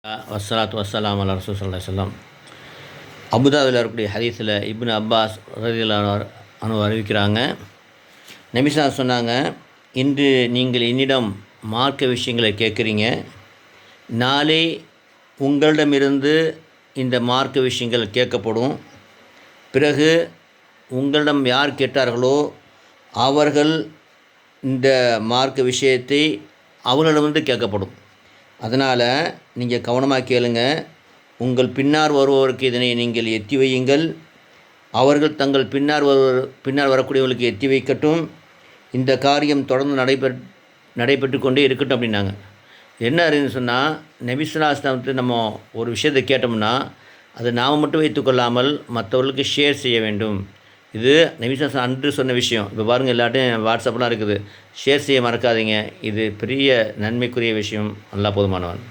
வஸ்ஸலாத்து வஸ்ஸலாம் அலா ரசூல் ஸல்லல்லாஹு அலைஹி வஸல்லம். அபுதாபில் இருக்கக்கூடிய ஹதீஸில் இப்னு அப்பாஸ் ரலியல்லாஹு அன்ஹு அறிவிக்கிறாங்க. நபி ஸல்லல்லாஹு சொன்னாங்க, இன்று நீங்கள் என்னிடம் மார்க்க விஷயங்களை கேட்குறீங்க, நாளை உங்களிடமிருந்து இந்த மார்க்க விஷயங்கள் கேட்கப்படும். பிறகு உங்களிடம் யார் கேட்டார்களோ அவர்கள் இந்த மார்க்க விஷயத்தை அவர்களிடமிருந்து கேட்கப்படும். அதனால் நீங்கள் கவனமாக கேளுங்க. உங்கள் பின்னார் வருபவருக்கு இதனை நீங்கள் எத்தி வையுங்கள். அவர்கள் தங்கள் பின்னால் வரக்கூடியவர்களுக்கு எத்தி வைக்கட்டும். இந்த காரியம் தொடர்ந்து நடைபெற்று கொண்டே இருக்கட்டும் அப்படின்னாங்க. என்ன அறிந்து சொன்னால், நபி ஸல்லல்லாஹு அலைஹி வஸல்லம் நம்ம ஒரு விஷயத்தை கேட்டோம்னா அதை நாம் மட்டும் வைத்துக்கொள்ளாமல் மற்றவர்களுக்கு ஷேர் செய்ய வேண்டும். இது நபி ஸல்லல்லாஹு அலைஹி வஸல்லம் அன்று சொன்ன விஷயம். இப்போ பாருங்கள், எல்லாட்டையும் வாட்ஸ்அப்லாம் இருக்குது. ஷேர் செய்ய மறக்காதீங்க. இது பெரிய நன்மைக்குரிய விஷயம். அல்லாஹ் போதுமானவன்.